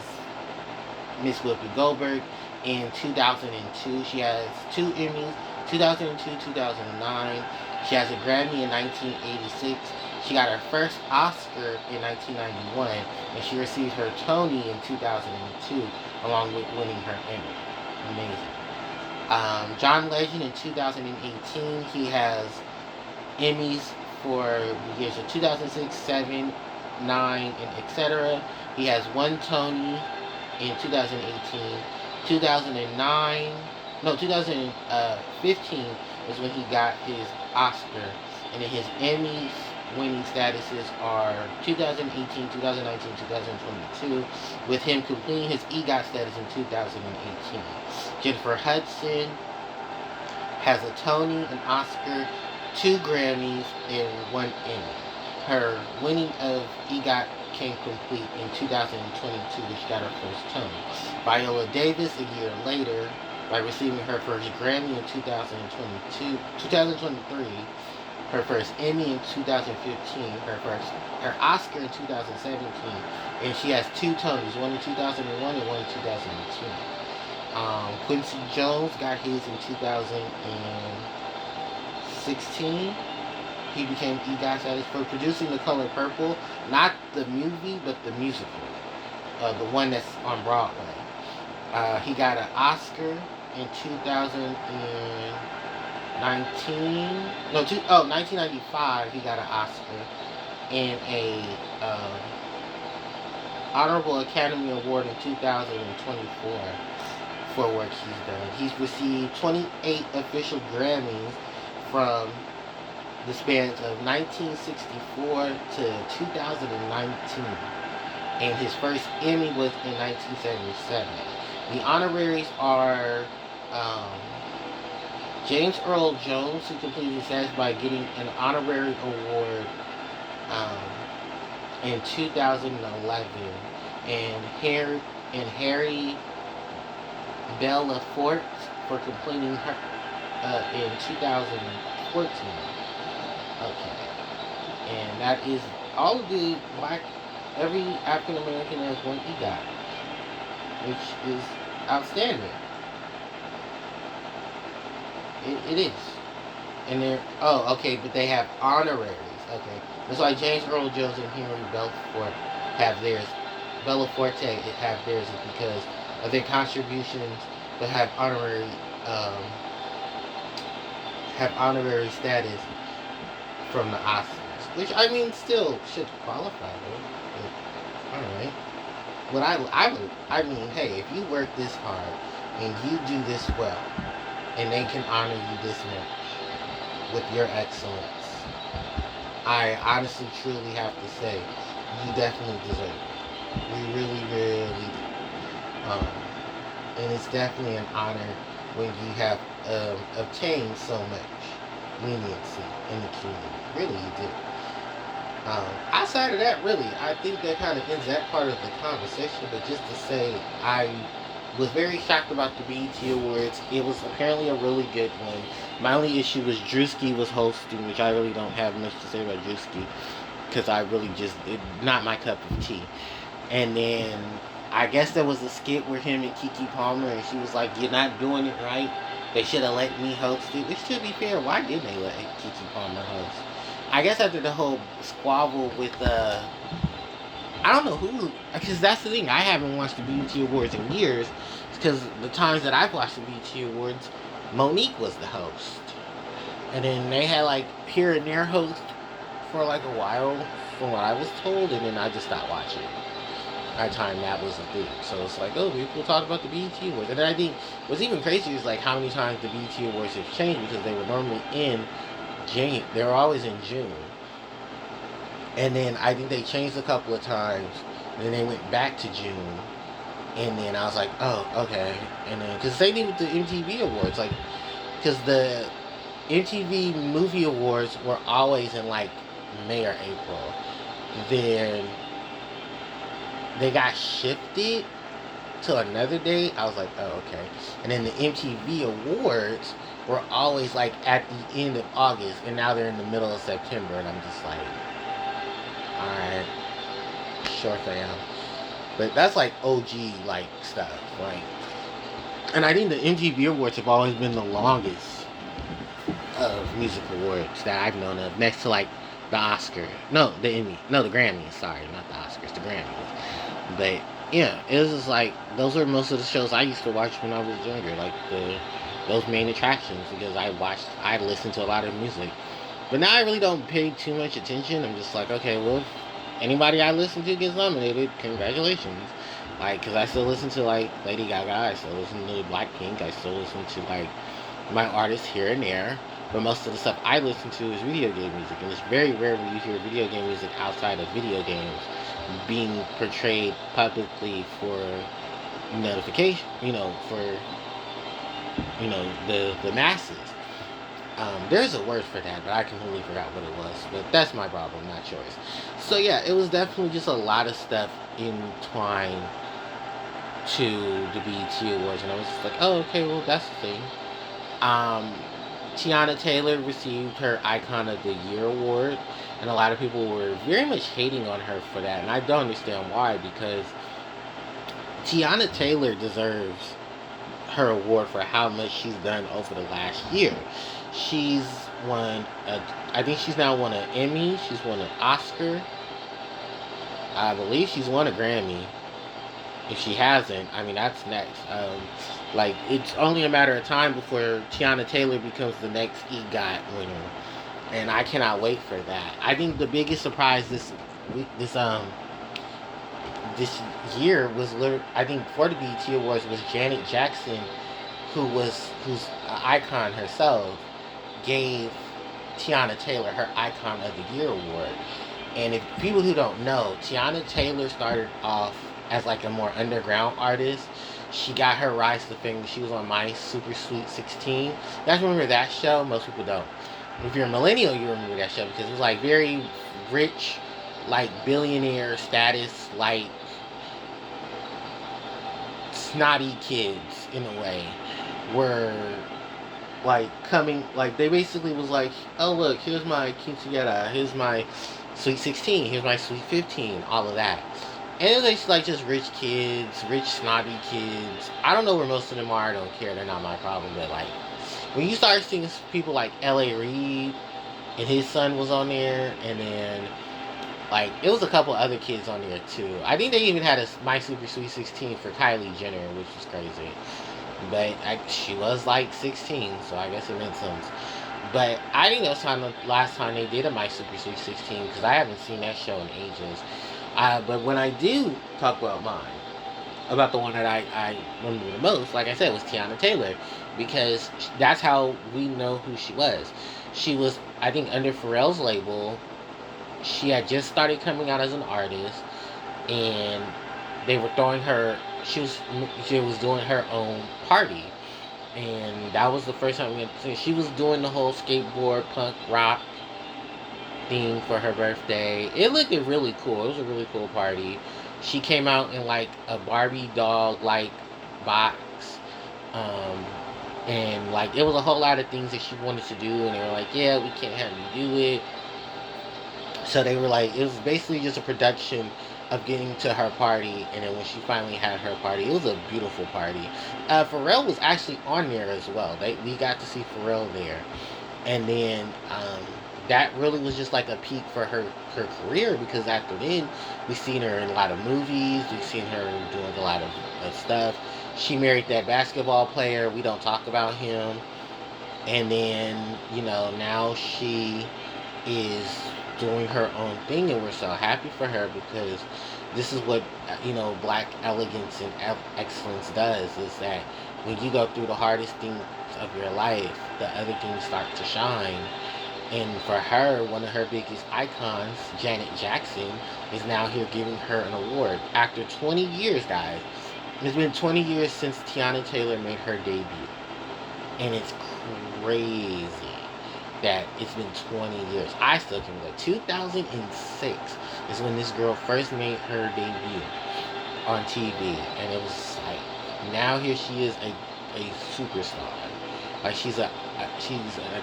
[SPEAKER 1] Miss Whoopi Goldberg in 2002. She has 2 Emmys, 2002, 2009. She has a Grammy in 1986. She got her first Oscar in 1991, and she received her Tony in 2002, along with winning her Emmy. Amazing. John Legend in 2018, he has Emmys for the years of 2006, 7, 9, and etc. He has 1 Tony in 2018. 2015 is when he got his Oscar, and then his Emmys winning statuses are 2018, 2019, 2022, with him completing his EGOT status in 2018. Jennifer Hudson has a Tony, an Oscar, 2 Grammys, and 1 Emmy. Her winning of EGOT came complete in 2022, when she got her first Tony. Viola Davis, a year later, by receiving her first Grammy in 2023, her first Emmy in 2015, her Oscar in 2017, and she has 2 Tonys, one in 2001 and one in 2010. Quincy Jones got his in 2016. He became EGOT status for producing The Color Purple, not the movie, but the musical, the one that's on Broadway. He got an Oscar in 1995. He got an Oscar and a Honorable Academy Award in 2024 for work he's done. He's received 28 official Grammys from the spans of 1964 to 2019, and his first Emmy was in 1977. The honoraries are James Earl Jones, who completed his status by getting an honorary award in 2011, and Harry Belafonte for completing her in 2014. Okay, and that is all of the every African American has 1 EGOT, which is outstanding. It is. And they're, but they have honoraries. Okay, that's why James Earl Jones and Henry Belafonte have theirs. Is because of their contributions, but have honorary status from the Oscars, which I mean still should qualify though. Alright. But I mean, hey, if you work this hard and you do this well, and they can honor you this much with your excellence, I honestly, truly have to say, you definitely deserve it. You really, really do. And it's definitely an honor when you have obtained so much leniency in the community. Really, you do. Outside of that, really, I think that kind of ends that part of the conversation. But just to say, I was very shocked about the BET Awards. It was apparently a really good one. My only issue was Drewski was hosting, which I really don't have much to say about Drewski, because I really not my cup of tea. And then I guess there was a skit with him and Keke Palmer, and she was like, "You're not doing it right. They should have let me host it." Which, to be fair, why didn't they let Keke Palmer host? I guess after the whole squabble with I don't know who, because that's the thing, I haven't watched the BET Awards in years, because the times that I've watched the BET Awards, Monique was the host. And then they had like here and there host for like a while, from what I was told, and then I just stopped watching. By the time that was a thing. So it's like, oh, people talk about the BET Awards. And then I think what's even crazier is like how many times the BET Awards have changed, because they were normally in June. They were always in June. And then I think they changed a couple of times, and then they went back to June. And then I was like, oh, okay. And then, because same thing with the MTV Awards, like, because the MTV Movie Awards were always in like May or April. Then they got shifted till another date, I was like, oh, okay. And then the MTV Awards were always like at the end of August, and now they're in the middle of September, and I'm just like, alright, sure fam. But that's like OG like stuff, like, and I think the MTV Awards have always been the longest of music awards that I've known of, next to like the Oscar, no, the Emmy, no, the Grammys. Sorry, not the Oscars, the Grammys. But yeah, it was just like those were most of the shows I used to watch when I was younger, like those main attractions, because I listened to a lot of music. But now I really don't pay too much attention. I'm just like, okay, well, if anybody I listen to gets nominated, congratulations. Like, because I still listen to, like, Lady Gaga, I still listen to Blackpink, I still listen to, like, my artists here and there. But most of the stuff I listen to is video game music. And it's very rare when you hear video game music outside of video games being portrayed publicly for notification, for, the masses. There's a word for that, but I completely forgot what it was. But that's my problem, not yours. So yeah, it was definitely just a lot of stuff entwined to the BET Awards, and I was just like, oh, okay, well, that's the thing. Tiana Taylor received her Icon of the Year award, and a lot of people were very much hating on her for that, and I don't understand why, because Tiana Taylor deserves her award for how much she's done over the last year. She's won, I think she's now won an Emmy, she's won an Oscar, I believe she's won a Grammy. If she hasn't, I mean, that's next. It's only a matter of time before Tiana Taylor becomes the next EGOT winner, and I cannot wait for that. I think the biggest surprise this year was, I think, for the BET Awards was Janet Jackson, who's an icon herself, gave Tiana Taylor her Icon of the Year award. And if people who don't know, Tiana Taylor started off as like a more underground artist. She got her rise to fame. She was on My Super Sweet 16. You guys remember that show? Most people don't. If you're a millennial, you remember that show because it was like very rich, like billionaire status, like snotty kids in a way, were like coming, like they basically was like, oh look, here's my quinceañera, here's my Sweet 16, here's my Sweet 15, all of that. And it's like just rich kids, rich snobby kids. I don't know where most of them are, I don't care, they're not my problem, but like, when you start seeing people like L.A. Reid, and his son was on there, and then, like, it was a couple other kids on there too. I think they even had a My Super Sweet 16 for Kylie Jenner, which was crazy. But she was like 16, so I guess it made sense. But I think that's the last time they did a My Super Sweet 16, because I haven't seen that show in ages. But when I do talk about mine, about the one that I remember the most, like I said, was Tiana Taylor, because that's how we know who she was. She was, I think, under Pharrell's label. She had just started coming out as an artist, and they were throwing her. She was doing her own party, and that was the first time we had to see. She was doing the whole skateboard punk rock thing for her birthday. It looked really cool. It was a really cool party. She came out in like a Barbie doll like box, and like it was a whole lot of things that she wanted to do, and they were like, yeah, we can't have you do it. So they were like, it was basically just a production of getting to her party, and then when she finally had her party, it was a beautiful party. Pharrell was actually on there as well. We got to see Pharrell there, and then that really was just like a peak for her career, because after then we've seen her in a lot of movies, we've seen her doing a lot of stuff. She married that basketball player, we don't talk about him, and then now she is doing her own thing, and we're so happy for her, because this is what black elegance and excellence does, is that when you go through the hardest things of your life, the other things start to shine. And for her, one of her biggest icons, Janet Jackson, is now here giving her an award after 20 years, guys. It's been 20 years since Tiana Taylor made her debut, and it's crazy that it's been 20 years. I still can believe 2006 is when this girl first made her debut on TV, and it was like now here she is a superstar. Like she's an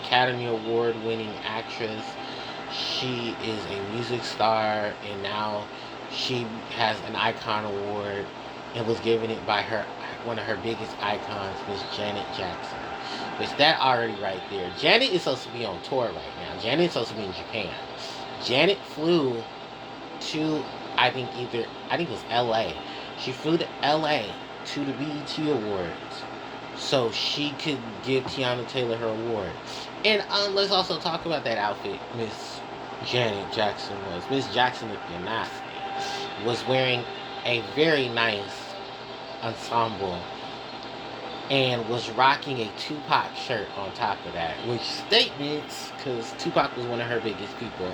[SPEAKER 1] Academy Award winning actress. She is a music star, and now she has an Icon Award, and was given it by her one of her biggest icons, Miss Janet Jackson. Which that already right there. Janet is supposed to be on tour right now. Janet is supposed to be in Japan. Janet flew to I think it was LA. She flew to LA to the BET Awards so she could give Tiana Taylor her award. And let's also talk about that outfit Miss Janet Jackson was. Miss Jackson, if you're nasty, was wearing a very nice ensemble and was rocking a Tupac shirt on top of that, which statements, because Tupac was one of her biggest people,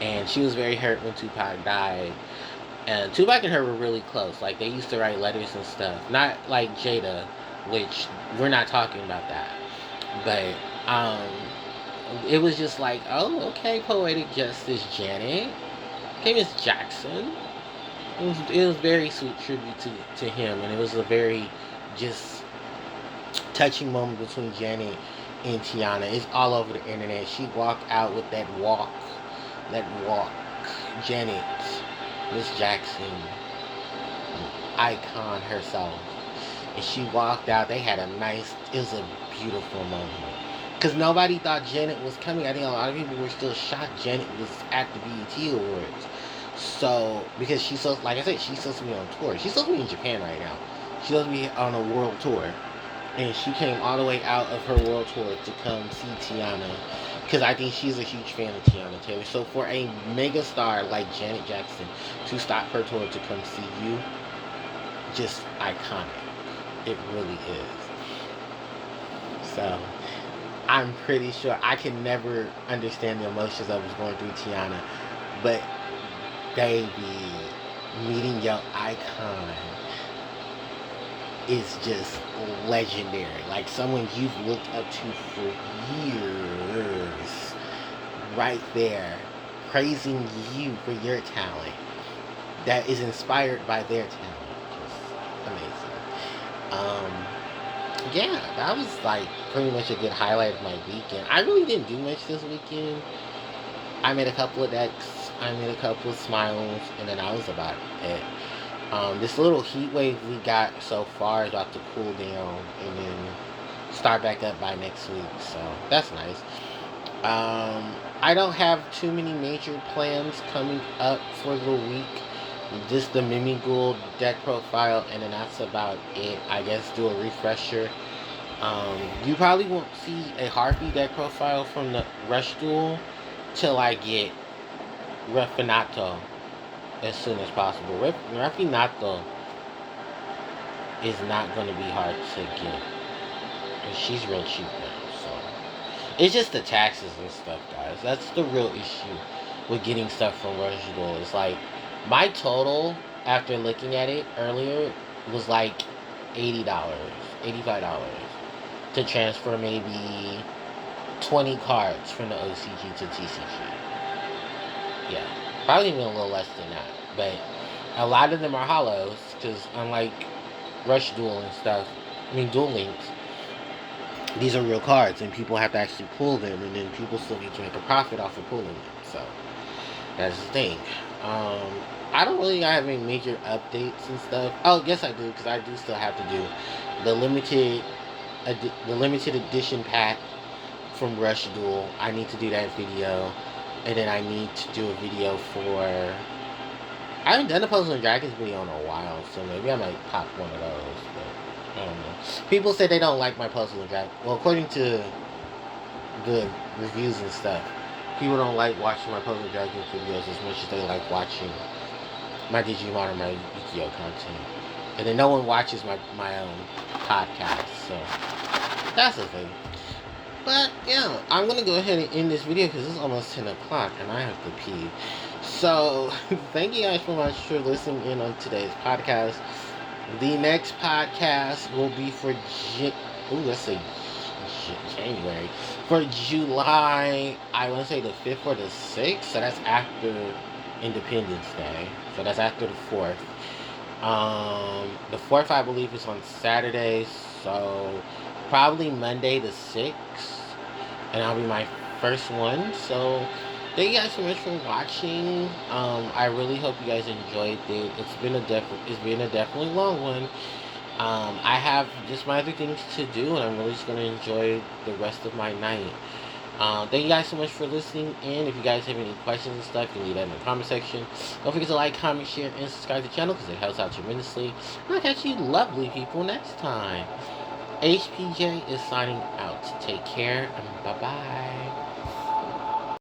[SPEAKER 1] and she was very hurt when Tupac died. And Tupac and her were really close. Like, they used to write letters and stuff. Not like Jada, which we're not talking about that. But it was just like, oh, okay, poetic justice, Janet. Okay, Miss Jackson. It was very sweet tribute to him, and it was a very just touching moment between Janet and Tiana. It's all over the internet. She walked out with that walk. Janet, Miss Jackson, icon herself. And she walked out. They had it was a beautiful moment. Because nobody thought Janet was coming. I think a lot of people were still shocked Janet was at the BET Awards. So, because she's so, like I said, she's supposed to be on tour. She's supposed to be in Japan right now. She's supposed to be on a world tour. And she came all the way out of her world tour to come see Tiana. Because I think she's a huge fan of Tiana Taylor. So for a mega star like Janet Jackson to stop her tour to come see you, just iconic. It really is. So, I'm pretty sure I can never understand the emotions I was going through Tiana. But, baby, meeting your icon is just legendary. Like someone you've looked up to for years, right there, praising you for your talent, that is inspired by their talent. Just amazing. Yeah, that was like pretty much a good highlight of my weekend. I really didn't do much this weekend. I made a couple of decks, I made a couple of smiles, and then that was about it. This little heat wave we got so far is about to cool down and then start back up by next week, so that's nice. I don't have too many major plans coming up for the week. Just the Mimighoul deck profile, and then that's about it. I guess do a refresher. You probably won't see a Harpie deck profile from the Rush Duel till I get Refinato as soon as possible. Refinato is not going to be hard to get. And she's real cheap now, so. It's just the taxes and stuff, guys. That's the real issue with getting stuff from Rush Duel. It's like, my total, after looking at it earlier, was like $80, $85 to transfer maybe 20 cards from the OCG to TCG. Yeah, probably even a little less than that. But a lot of them are hollows, because unlike Rush Duel and stuff, Duel Links, these are real cards, and people have to actually pull them, and then people still need to make a profit off of pulling them. So, that's the thing. I don't really have any major updates and stuff. Oh, yes I do, because I do still have to do the limited edition pack from Rush Duel. I need to do that video, and then I need to do a video for... I haven't done a Puzzle and Dragons video in a while, so maybe I might pop one of those, but I don't know. People say they don't like my Puzzle and Dragons. Well, according to the reviews and stuff, people don't like watching my Puzzle and Dragons videos as much as they like watching my Digimon or my Yu-Gi-Oh content. And then no one watches my own podcast, so that's the thing. But yeah, I'm gonna go ahead and end this video because it's almost 10 o'clock and I have to pee. So thank you guys so much for listening in on today's podcast. The next podcast will be for January. For July, I want to say the 5th or the 6th. So that's after Independence Day. So that's after the 4th. The fourth, I believe, is on Saturday, so probably Monday the 6th, and I'll be my first one. So thank you guys so much for watching. I really hope you guys enjoyed it. It's been a definitely long one. I have just my other things to do, and I'm really just gonna enjoy the rest of my night. Thank you guys so much for listening in. If you guys have any questions and stuff, you can leave that in the comment section. Don't forget to like, comment, share, and subscribe to the channel because it helps out tremendously. And I'll catch you lovely people next time. HPJ is signing out. Take care and bye-bye.